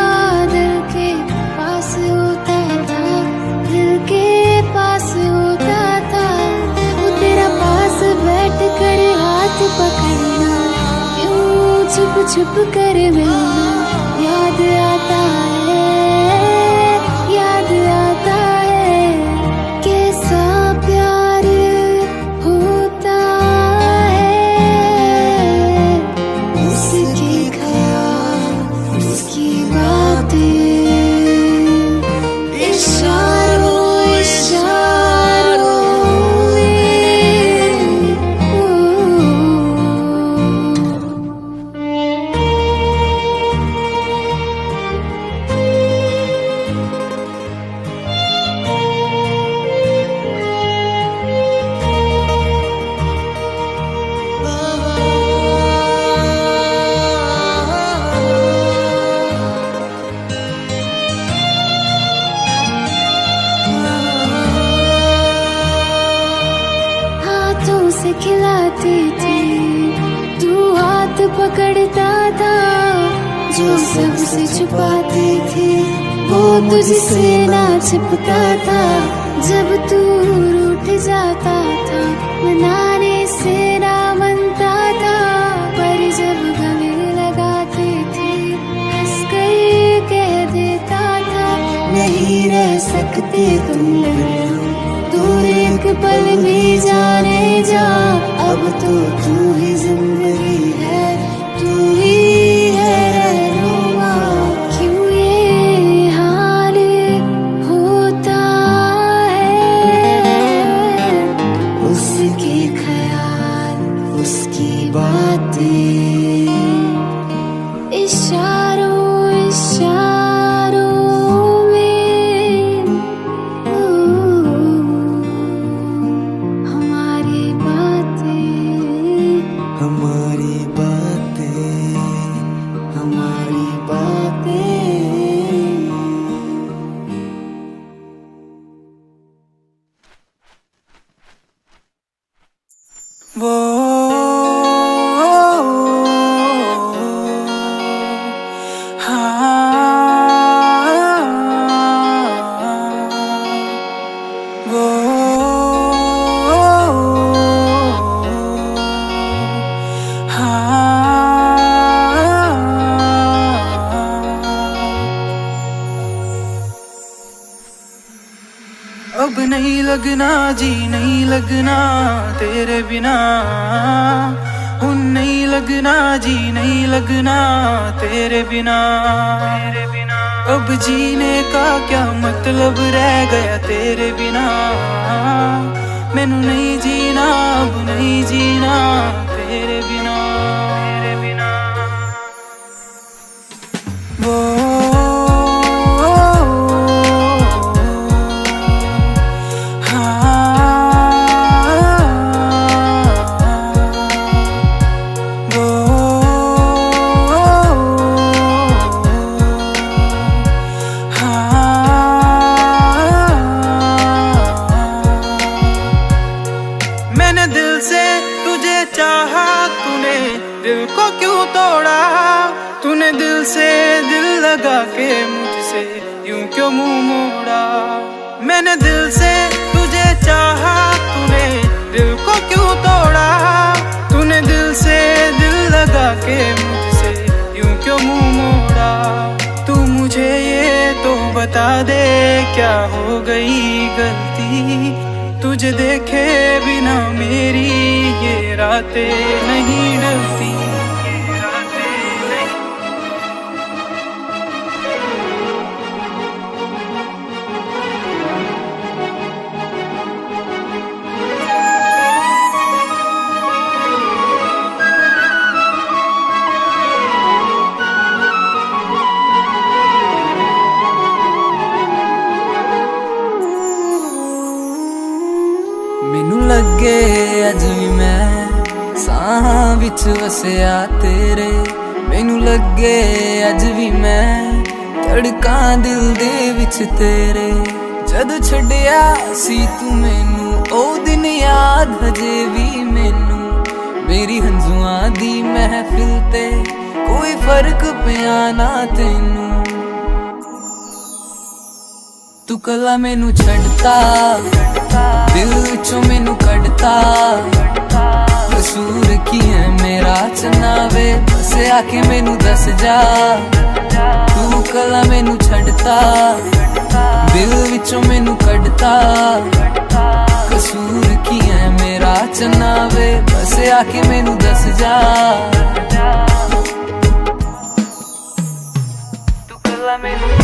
दिल के पास होता था, दिल के पास होता था। वो तेरा पास बैठ कर हाथ पकड़ना, यूं छुप छुप कर मिलना, याद आता है, याद आता है। कैसा प्यार होता है, उसके ख्याल उसकी बातें, इशारों इशारों से खिलाती थी, तू हाथ पकड़ता था, जो सबसे छुपाती थी वो तुझसे ना छिपता था। जब तू रूठ जाता था मनाने से ना मनता था, पर जब गले लगाती थी हंस कर कह देता था, नहीं रह सकते तुम तू एक पल भी जाने जा, अब तो तू ही जिंदगी है, तू ही है रहनुमा। क्यों ये हाल होता है, उसके ख्याल उसकी बातें, इशारों इशारों हमारी बातें, हमारी बातें। वो अब नहीं लगना जी नहीं लगना तेरे बिना, हुन नहीं लगना जी नहीं लगना तेरे बिना। अब जीने का क्या मतलब रह गया तेरे बिना, मैनू नहीं जीना अब नहीं जीना तेरे बिना। वो मैंने दिल से तुझे चाहा, तूने दिल को क्यों तोड़ा, तूने दिल से दिल लगा के मुझसे यूं क्यों मुंह मोड़ा। मैंने दिल से तुझे चाहा, तूने दिल को क्यों तोड़ा, तूने दिल से दिल लगा के मुझसे यूं क्यों मुंह मोड़ा। तू मुझे ये तो बता दे क्या हो गई गलती, तुझे देखे बिना मेरी ये रातें नहीं डलती। मैनू लगे अज भी मैं साहां विच वसिया तेरे, मैनू लगे अज भी मैं धड़कां दिल दे विच तेरे। जद छड्डिया सी तू मैनू ओ दिन याद हजे भी मैनू, मेरी हंजुआं दी महफिल ते कोई फर्क पिया ना तेनू तू कला मैनू छड़ता दिल विचों मैनू कढ़ता कसूर की है मेरा चनावे बस आके मैनू दस जा तू कला मैनू छड़ता दिल विचों मैनू कढ़ता कसूर की है मेरा चनावे बस आके मैनू दस जा तू कला मैनू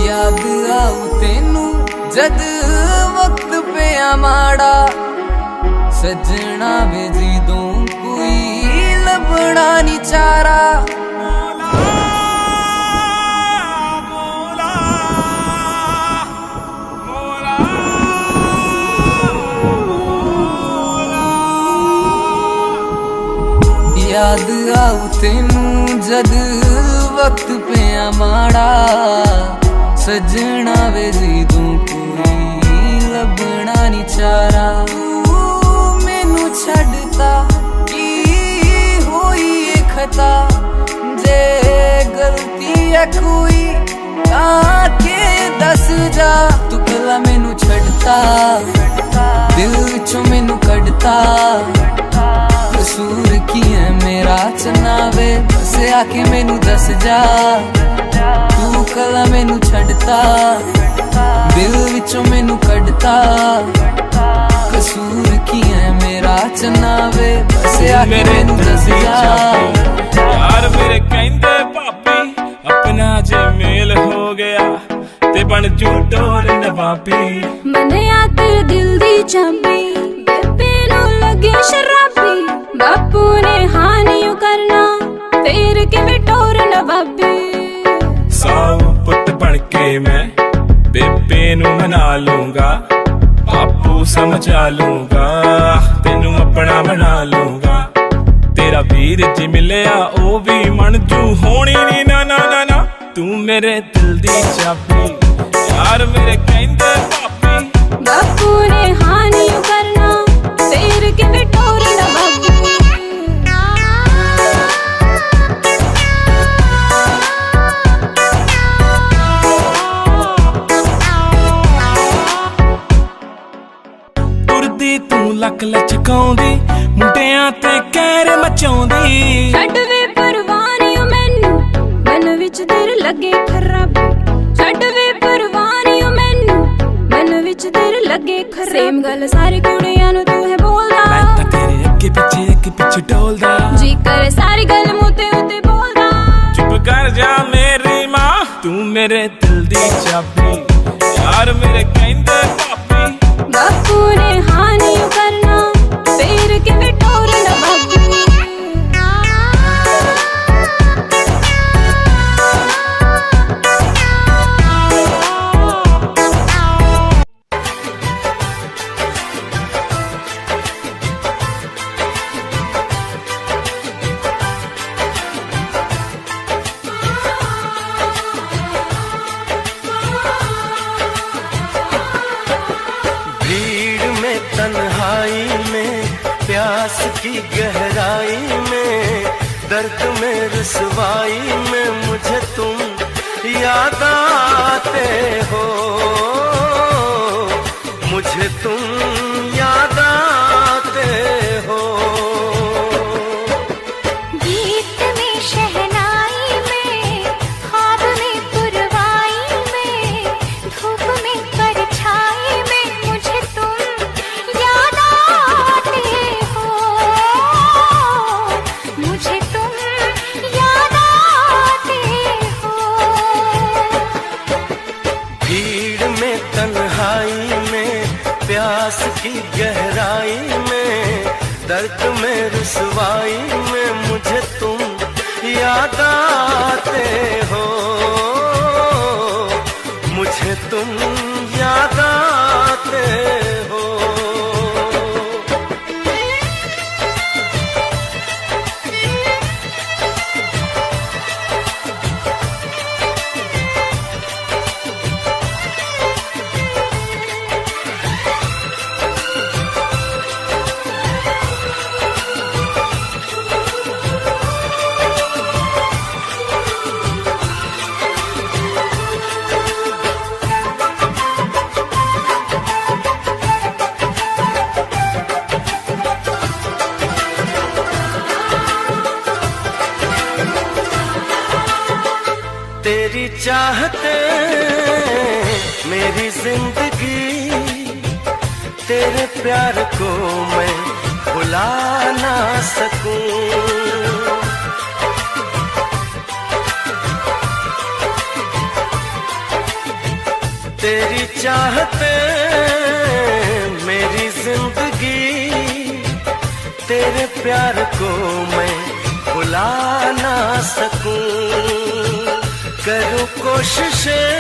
याद आऊ तेनू जद वक्त पे माड़ा सजना वे जिदों कोई लबड़ा नी चारा याद आऊ तेनू जद वक्त पे माड़ा सजना वे जिदों कोई लबना नी चारा मैनू छड़ता की होई ए खता जे गलती है कोई आके दस जा तू कला मैनू छड़ता दिल विचों मैनू कढ़ता कसूर की है मेरा चनावे बस आके मैनू दस जा तू कला मैनू छड़ता दिल विचों मैनू कढ़ता कसूर की है मेरा चनावे बस आके मैनू दस जा यार मेरे कहंदे भाभी अपना जे मेल हो गया ते बन जू डोर नवाबी मने आ तेरे दिल दी चाबी बेबे नू लगे शराबी बापू ने हानी करना फेर के टोर नवाबी साऊ पुत बन के मैं बेबे नू मना लूंगा बापू समझा लूंगा तेनू अपना बना लूंगा तेरा वीर जी मिलिया ओ भी मनजू होनी नी ना ना ना ना तू मेरे दिल दी चाबी यार मेरे कहंदे भाभी बापू ने हानी करना फेर के टोर नवाबी तू लक लचकाउंदी मुंडियां ते कहर मचाउंदी छड्ड वे परवानी मैनू मन विच तेरे लगे खराबी छड्ड वे परवानी मैनू मन विच तेरे लगे खराबी सेम गल सारी कुड़ियां नू तू है बोलदा मैं तां तेरे अगे पिछे डोलदा जी करे सारी गल मुते उते बोलदा चुप कर जा मेरी मां तू मेरे दिल दी चाबी यार मेरे कहंदे भाभी बापू ने हानी करना फेर के टोर नवाबी तन्हाई में प्यास की गहराई में दर्द में रुसवाई में मुझे तुम याद आते हो मुझे तुम याद आते हो गीत में शहनाई में ख्वाब में पुरवाई में धूप में परछाई में मुझे तुम याद आते हो मुझे तुम याद आते हो भीड़ में तन्हाई में प्यास की गहराई में दर्द में रुसवाई में मुझे तुम याद आते हो मुझे तुम याद आते हो चाहते मेरी जिंदगी, तेरे प्यार को मैं भुला ना सकूं। तेरी चाहते मेरी जिंदगी, तेरे प्यार को मैं भुला ना सकूं। करूं कोशिशें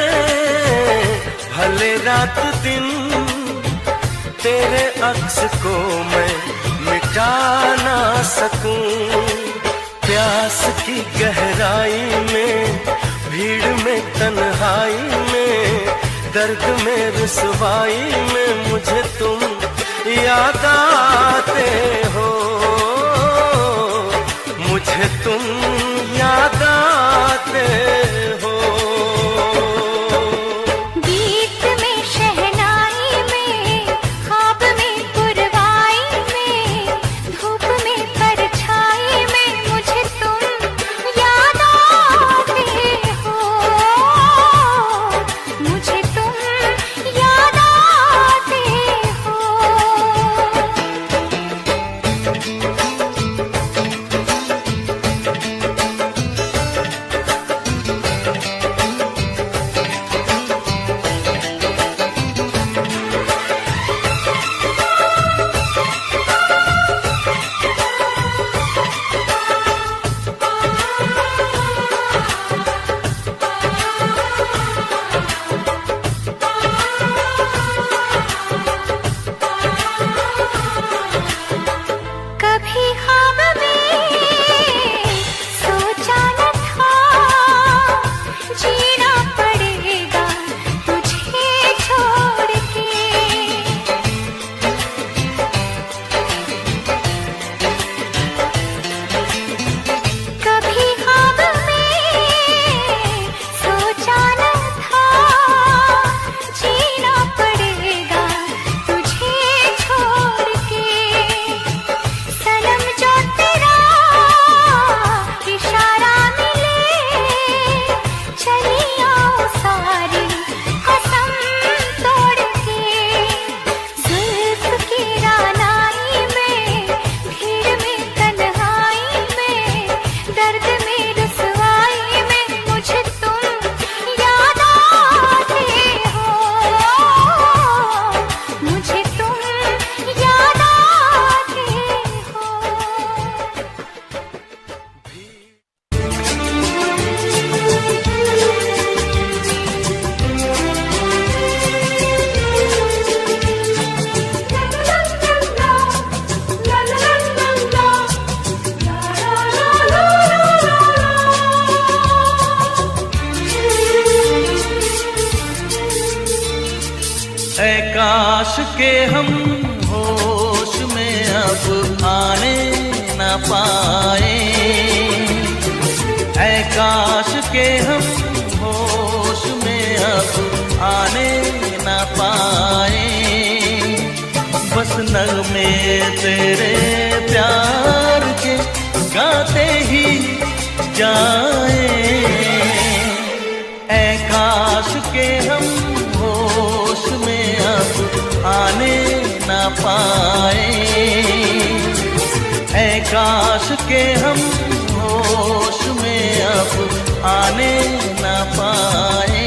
भले रात दिन, तेरे अक्स को मैं मिटा ना सकूं। प्यास की गहराई में, भीड़ में, तन्हाई में, दर्द में, रुसवाई में मुझे तुम याद आते हो, मुझे तुम याद आते हो। गीत में, शहनाई में, ख्वाब में, पुरवाई में, धूप में, परछाई में मुझे तुम याद आते हो, मुझे तुम याद आते हो। कभी ख्वाब में सोचा न था, जीना पड़ेगा तुझे छोड़ के। कभी ख्वाब में सोचा न था, जीना पड़ेगा तुझे छोड़ के। सनम जो तेरा इशारा मिले, चली आओ सारी कसम तोड़ के। जुल्फ की रानाई में, भीड़ में, तन्हाई में, दर्द में, रुसवाई में मुझे तुम याद आते हो, मुझे तुम याद आते हो। ऐ काश के हम होश में अब आने न पाए, ऐ काश के हम होश में अब आने न पाए। बस नगमे तेरे प्यार के गाते ही जाए, ऐ काश के हम होश में अब आने न पाए, ऐ काश के हम होश में अब आने न पाए।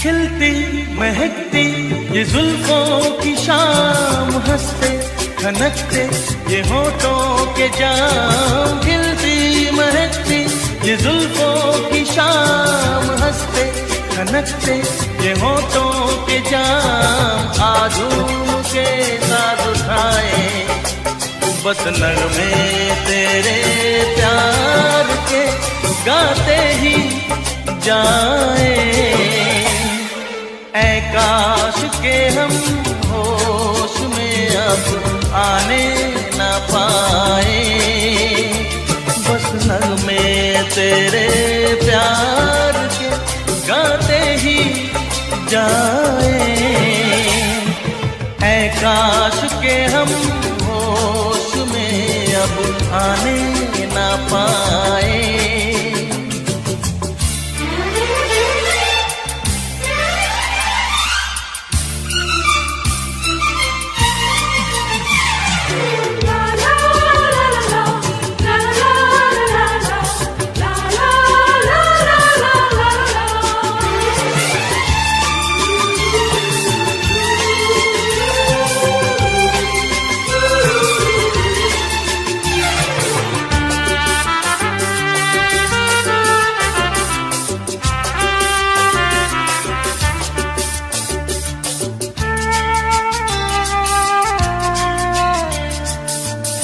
खिलती महकती ये जुल्फों की शाम, हंसते खनकते ये होठों के जाम। खिलती महकती ये जुल्फों की शाम, हंसते खनकते ये होठों के जाम। आजूम के साथ उठाए बस नगमे तेरे प्यार के गाते ही जाए। ऐ काश के हम होश में अब आने न पाए, बस नगमे तेरे प्यार के गाते ही जाए। ऐ काश के हम होश में अब आने न पाए।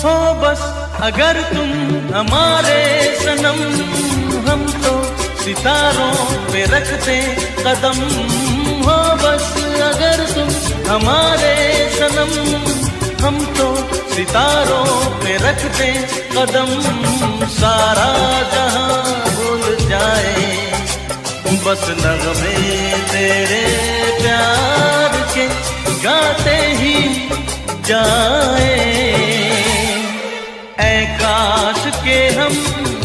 हो बस अगर तुम हमारे सनम, हम तो सितारों पे रखते कदम। हो बस अगर तुम हमारे सनम, हम तो सितारों पे रखते कदम। सारा जहां भूल जाए, बस नगमे तेरे प्यार के गाते ही जाए। ऐ काश के हम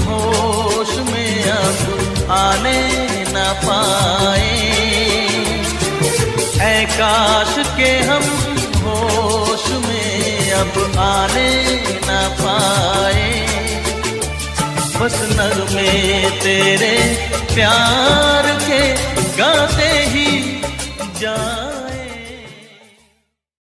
होश में अब आने न पाए, ऐ काश के हम होश में अब आने न पाए। बस नगमे तेरे प्यार के गाते ही जाए।